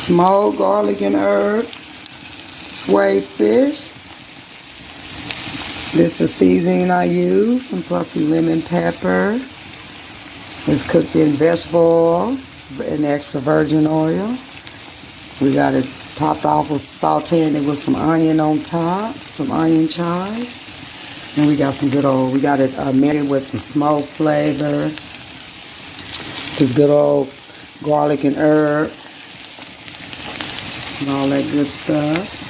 smoked garlic and herb, swai fish. This is the seasoning I use, and plus some lemon pepper. It's cooked in vegetable oil and extra virgin oil. We got it topped off with sauteing it with some onion on top, some onion chives. And we got some good old, we got it marinated with some smoked flavor. This good old garlic and herb. And all that good stuff.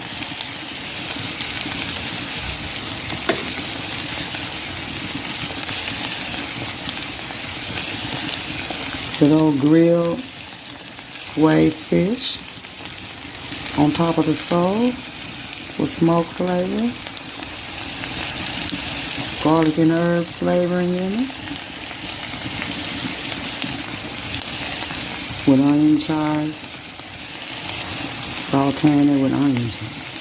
Good old grilled swai fish on top of the stove with smoked flavor. Garlic and herb flavoring in it. With onion chives. Sauteing it with onion chives.